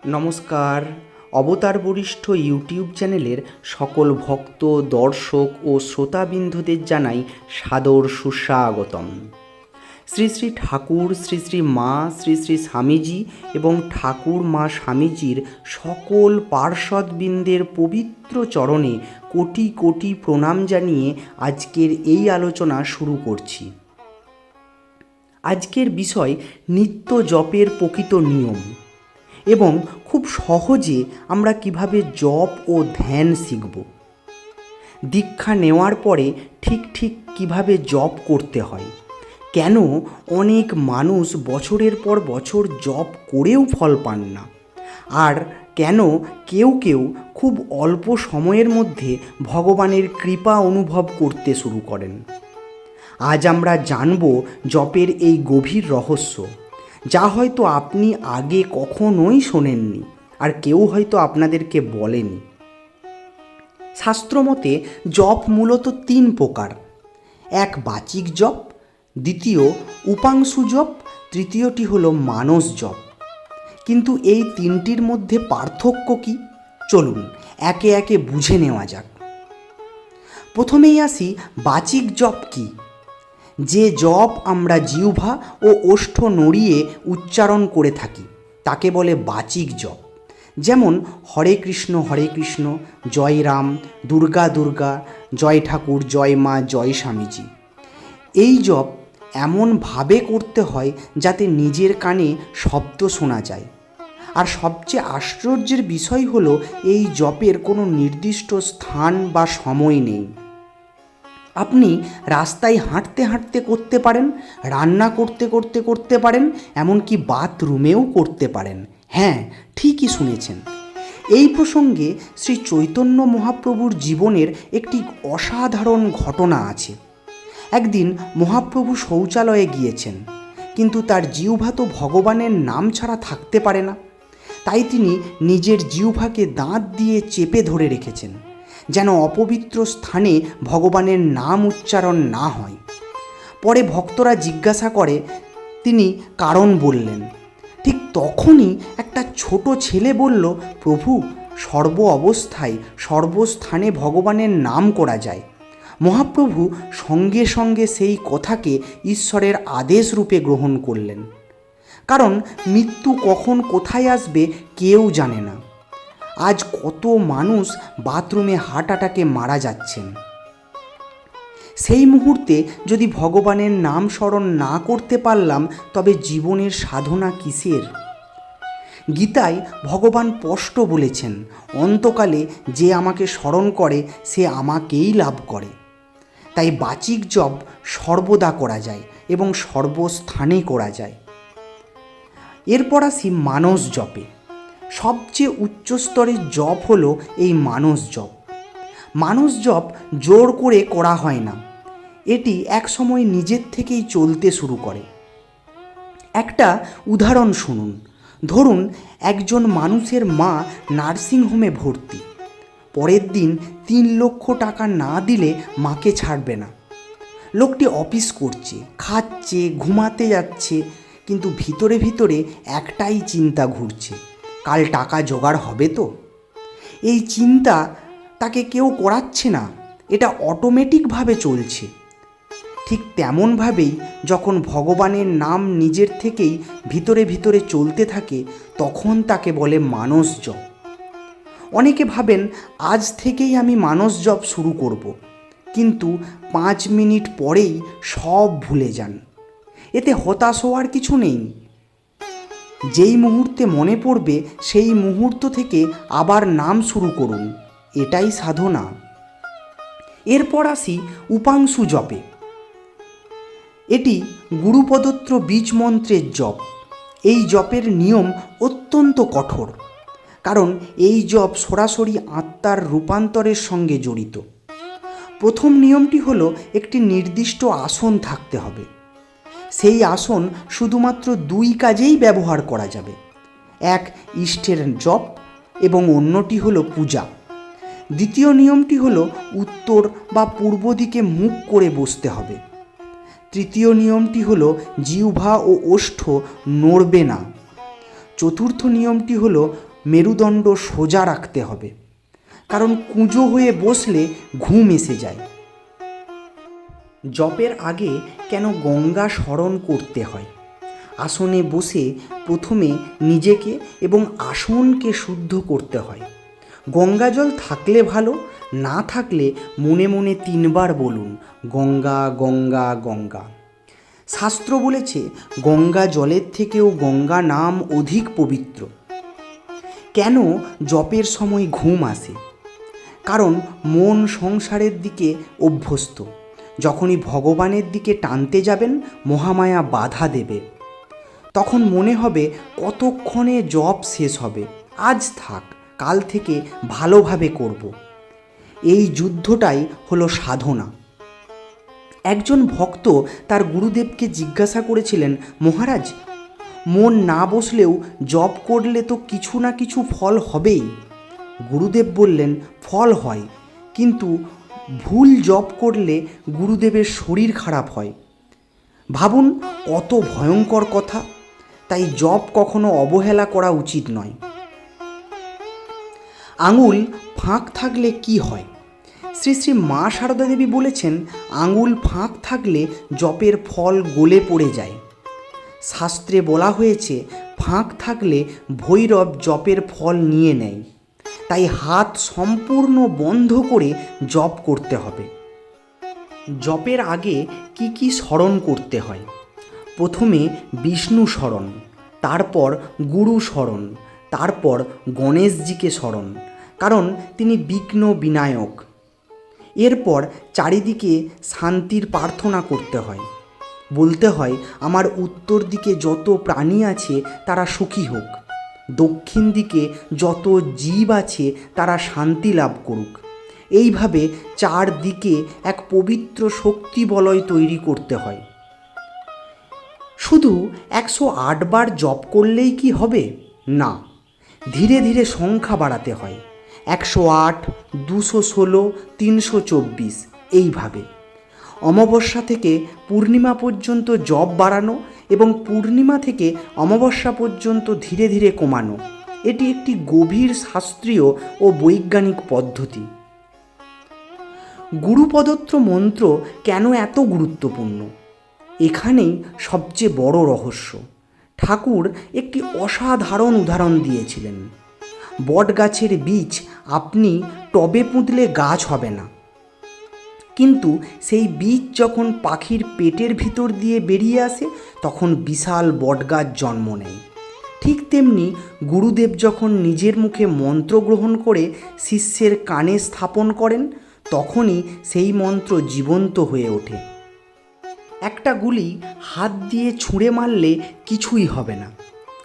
নমস্কার। অবতার বরিষ্ঠ ইউটিউব চ্যানেলের সকল ভক্ত, দর্শক ও শ্রোতাবিন্দুদের জানাই সাদর সুস্বাগতম। শ্রী শ্রী ঠাকুর, শ্রী শ্রী মা, শ্রী শ্রী স্বামীজি এবং ঠাকুর মা স্বামীজির সকল পার্ষদবৃন্দের পবিত্র চরণে কোটি কোটি প্রণাম জানিয়ে আজকের এই আলোচনা শুরু করছি। আজকের বিষয় নিত্য জপের প্রকৃত নিয়ম এবং খুব সহজে আমরা কিভাবে জপ ও ধ্যান শিখব। দীক্ষা নেওয়ার পরে ঠিক কিভাবে জপ করতে হয়, কেন অনেক মানুষ বছরের পর বছর জপ করেও ফল পান না, আর কেন কেউ খুব অল্প সময়ের মধ্যে ভগবানের কৃপা অনুভব করতে শুরু করেন। আজ আমরা জানব জপের এই গভীর রহস্য, যা হয়তো আপনি আগে কখনোই শোনেননি আর কেউ হয়তো আপনাদেরকে বলেনি। শাস্ত্রমতে জপ মূলত 3 প্রকার। এক বাচিক জপ, দ্বিতীয় উপাংশু জপ, তৃতীয়টি হলো মানস জপ। কিন্তু এই 3টির মধ্যে পার্থক্য কি? চলুন একে একে বুঝে নেওয়া যাক। প্রথমেই আসি বাচিক জপ কি। যে জপ আমরা জিহ্বা ও ওষ্ঠ নড়িয়ে উচ্চারণ করে থাকি তাকে বলে বাচিক জপ। যেমন হরে কৃষ্ণ, জয় রাম, দুর্গা দুর্গা, জয় ঠাকুর, জয় মা, জয় স্বামীজি। এই জপ এমনভাবে করতে হয় যাতে নিজের কানে শব্দ শোনা যায়। আর সবচেয়ে আশ্চর্যের বিষয় হলো এই জপের কোনো নির্দিষ্ট স্থান বা সময় নেই। আপনি রাস্তায় হাঁটতে হাঁটতে করতে পারেন, রান্না করতে করতে করতে পারেন, এমনকি বাথরুমেও করতে পারেন। হ্যাঁ, ঠিকই শুনেছেন। এই প্রসঙ্গে শ্রী চৈতন্য মহাপ্রভুর জীবনের একটি অসাধারণ ঘটনা আছে। একদিন মহাপ্রভু শৌচালয়ে গিয়েছেন, কিন্তু তার জিহ্বা তো ভগবানের নাম ছাড়া থাকতে পারে না। তাই তিনি নিজের জিহ্বাকে দাঁত দিয়ে চেপে ধরে রেখেছেন, যেন অপবিত্র স্থানে ভগবানের নাম উচ্চারণ না হয়। পরে ভক্তরা জিজ্ঞাসা করে, তিনি কারণ বললেন। ঠিক তখনই একটা ছোট ছেলে বলল, প্রভু, সর্ব অবস্থায় সর্বস্থানে ভগবানের নাম করা যায়। মহাপ্রভু সঙ্গে সঙ্গে সেই কথাকে ঈশ্বরের আদেশ রূপে গ্রহণ করলেন। কারণ মৃত্যু কখন কোথায় আসবে কেউ জানে না। আজ কত মানুষ বাথরুমে হার্ট অ্যাটাকে মারা যাচ্ছেন। সেই মুহূর্তে যদি ভগবানের নাম স্মরণ না করতে পারলাম, তবে জীবনের সাধনা কিসের? গীতায় ভগবান স্পষ্ট বলেছেন, অন্তকালে যে আমাকে স্মরণ করে সে আমাকেই লাভ করে। তাই বাচিক জপ সর্বদা করা যায় এবং সর্বস্থানে করা যায়। এরপর আসি মানস জপে। সবচেয়ে উচ্চ স্তরের জপ হলো এই মানস জপ। মানস জপ জোর করে করা হয় না, এটি একসময় নিজের থেকেই চলতে শুরু করে। একটা উদাহরণ শুনুন। ধরুন একজন মানুষের মা নার্সিংহোমে ভর্তি। পরের দিন 3 লক্ষ টাকা না দিলে মাকে ছাড়বে না। লোকটি অফিস করছে, খাচ্ছে, ঘুমাতে যাচ্ছে, কিন্তু ভিতরে ভিতরে একটাই চিন্তা ঘুরছে, কাল টাকা জোগাড় হবে তো? এই চিন্তা তাকে কেউ করাচ্ছে না, এটা অটোমেটিকভাবে চলছে। ঠিক তেমনভাবেই যখন ভগবানের নাম নিজের থেকেই ভিতরে ভিতরে চলতে থাকে, তখন তাকে বলে মানস জপ। অনেকে ভাবেন আজ থেকেই আমি মানস জপ শুরু করব, কিন্তু 5 মিনিট পরেই সব ভুলে যান। এতে হতাশ হওয়ার কিছু নেই। যেই মুহূর্তে মনে পড়বে সেই মুহূর্ত থেকে আবার নাম শুরু করুন, এটাই সাধনা। এরপর আসি উপাংশু জপে। এটি গুরুপদত্র বীজ মন্ত্রের জপ। এই জপের নিয়ম অত্যন্ত কঠোর, কারণ এই জপ সরাসরি আত্মার রূপান্তরের সঙ্গে জড়িত। প্রথম নিয়মটি হলো একটি নির্দিষ্ট আসন থাকতে হবে। সেই আসন শুধুমাত্র 2 কাজেই ব্যবহার করা যাবে। এক ইষ্টের জপ এবং অন্যটি হলো পূজা। দ্বিতীয় নিয়মটি হলো উত্তর বা পূর্ব দিকে মুখ করে বসতে হবে। তৃতীয় নিয়মটি হলো জিহ্বা ও ওষ্ঠ নড়বে না। চতুর্থ নিয়মটি হলো মেরুদণ্ড সোজা রাখতে হবে, কারণ কুঁজো হয়ে বসলে ঘুম এসে যায়। জপের আগে কেন গঙ্গা স্মরণ করতে হয়? আসনে বসে প্রথমে নিজেকে এবং আসনকে শুদ্ধ করতে হয়। গঙ্গাজল থাকলে ভালো, না থাকলে মনে মনে 3 বার বলুন গঙ্গা গঙ্গা গঙ্গা। শাস্ত্র বলেছে গঙ্গা জলের থেকেও গঙ্গা নাম অধিক পবিত্র। কেন জপের সময় ঘুম আসে? কারণ মন সংসারের দিকে অভ্যস্ত। যখনই ভগবানের দিকে টানতে যাবেন মহামায়া বাধা দেবে। তখন মনে হবে কতক্ষণে জপ শেষ হবে, আজ থাক, কাল থেকে ভালোভাবে করব। এই যুদ্ধটাই হলো সাধনা। একজন ভক্ত তার গুরুদেবকে জিজ্ঞাসা করেছিলেন, মহারাজ, মন না বসলেও জপ করলে তো কিছু না কিছু ফল হবেই। গুরুদেব বললেন, ফল হয়, কিন্তু ভুল জপ করলে গুরুদেবের শরীর খারাপ হয়। ভাবুন কত ভয়ঙ্কর কথা। তাই জপ কখনো অবহেলা করা উচিত নয়। আঙুল ফাঁক থাকলে কি হয়? শ্রী শ্রী মা সারদা দেবী বলেছেন, আঙুল ফাঁক থাকলে জপের ফল গলে পড়ে যায়। শাস্ত্রে বলা হয়েছে ফাঁক থাকলে ভৈরব জপের ফল নিয়ে নেয়। তাই হাত সম্পূর্ণ বন্ধ করে জপ করতে হবে। জপের আগে কি কি স্মরণ করতে হয়? প্রথমে বিষ্ণু স্মরণ, তারপর গুরু স্মরণ, তারপর গণেশজিকে স্মরণ, কারণ তিনি বিঘ্ন বিনায়ক। এরপর চারিদিকে শান্তির প্রার্থনা করতে হয়। বলতে হয়, আমার উত্তর দিকে যত প্রাণী আছে তারা সুখী হোক, দক্ষিণ দিকে যত জীব আছে তারা শান্তি লাভ করুক। এইভাবে চারদিকে এক পবিত্র শক্তি বলয় তৈরি করতে হয়। শুধু 108 বার জপ করলেই কি হবে? না, ধীরে ধীরে সংখ্যা বাড়াতে হয়। 108, 216, 324 এইভাবে। অমাবস্যা থেকে পূর্ণিমা পর্যন্ত জপ বাড়ানো এবং পূর্ণিমা থেকে অমাবস্যা পর্যন্ত ধীরে ধীরে কমানো, এটি একটি গভীর শাস্ত্রীয় ও বৈজ্ঞানিক পদ্ধতি। গুরুপদত্র মন্ত্র কেন এত গুরুত্বপূর্ণ? এখানেই সবচেয়ে বড় রহস্য। ঠাকুর একটি অসাধারণ উদাহরণ দিয়েছিলেন। বট গাছের বীজ আপনি টবে পুঁতলে গাছ হবে না, কিন্তু সেই বীজ যখন পাখির পেটের ভিতর দিয়ে বেরিয়ে আসে তখন বিশাল বটগাছ জন্ম নেয়। ঠিক তেমনি গুরুদেব যখন নিজের মুখে মন্ত্র গ্রহণ করে শিষ্যের কানে স্থাপন করেন তখনই সেই মন্ত্র জীবন্ত হয়ে ওঠে। একটা গুলি হাত দিয়ে ছুঁড়ে মারলে কিছুই হবে না,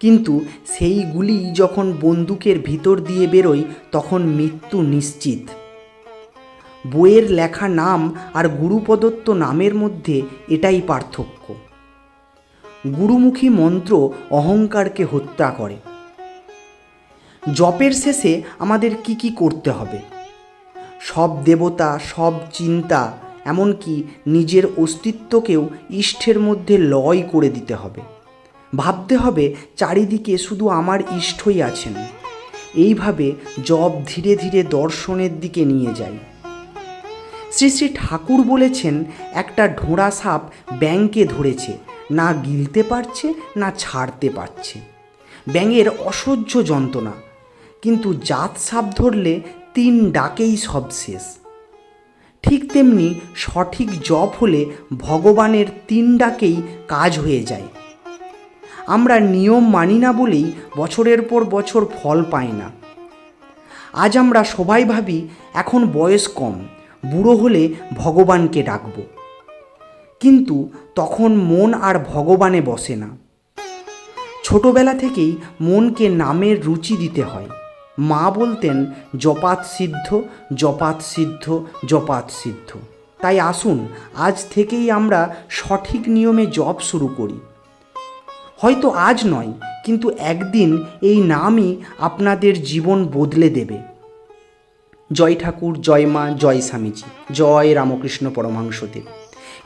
কিন্তু সেই গুলি যখন বন্দুকের ভিতর দিয়ে বেরোয় তখন মৃত্যু নিশ্চিত। বইয়ের লেখা নাম আর গুরুপদত্ত নামের মধ্যে এটাই পার্থক্য। গুরুমুখী মন্ত্র অহংকারকে হত্যা করে। জপের শেষে আমাদের কি কি করতে হবে? সব দেবতা, সব চিন্তা, এমনকি নিজের অস্তিত্বকেও ইষ্টের মধ্যে লয় করে দিতে হবে। ভাবতে হবে চারিদিকে শুধু আমার ইষ্টই আছেন। এইভাবে জপ ধীরে ধীরে দর্শনের দিকে নিয়ে যায়। শ্রী শ্রী ঠাকুর বলেছেন, একটা ঢোঁড়া সাপ ব্যাঙকে ধরেছে, না গিলতে পারছে না ছাড়তে পারছে। ব্যাঙের অসহ্য যন্ত্রণা, কিন্তু জাত সাপ ধরলে 3 ডাকেই সব শেষ। ঠিক তেমনি সঠিক জপ হলে ভগবানের 3 ডাকেই কাজ হয়ে যায়। আমরা নিয়ম মানি না বলেই বছরের পর বছর ফল পাই না। আজ আমরা সবাই ভাবি এখন বয়স কম, বুড়ো হলে ভগবানকে ডাকব, কিন্তু তখন মন আর ভগবানে বসে না। ছোটবেলা থেকেই মনকে নামের রুচি দিতে হয়। মা বলতেন, জপাত সিদ্ধ, জপাত সিদ্ধ, জপাত সিদ্ধ। তাই আসুন আজ থেকেই আমরা সঠিক নিয়মে জপ শুরু করি। হয়তো আজ নয়, কিন্তু একদিন এই নামই আপনাদের জীবন বদলে দেবে। জয় ঠাকুর, জয় মা, জয় স্বামীজি, জয় রামকৃষ্ণ পরমহংসদেব।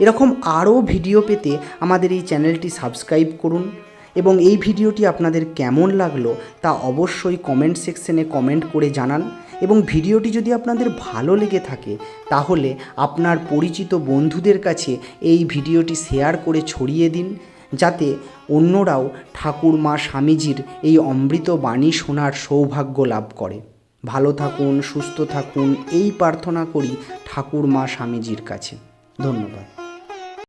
এরকম আরও ভিডিও পেতে আমাদের এই চ্যানেলটি সাবস্ক্রাইব করুন এবং এই ভিডিওটি আপনাদের কেমন লাগলো তা অবশ্যই কমেন্ট সেকশনে কমেন্ট করে জানান। এবং ভিডিওটি যদি আপনাদের ভালো লেগে থাকে তাহলে আপনার পরিচিত বন্ধুদের কাছে এই ভিডিওটি শেয়ার করে ছড়িয়ে দিন, যাতে অন্যরাও ঠাকুর মা স্বামীজির এই অমৃত বাণী শোনার সৌভাগ্য লাভ করে। ভালো থাকুন, সুস্থ থাকুন, এই প্রার্থনা করি ঠাকুর মা স্বামীজির কাছে। ধন্যবাদ।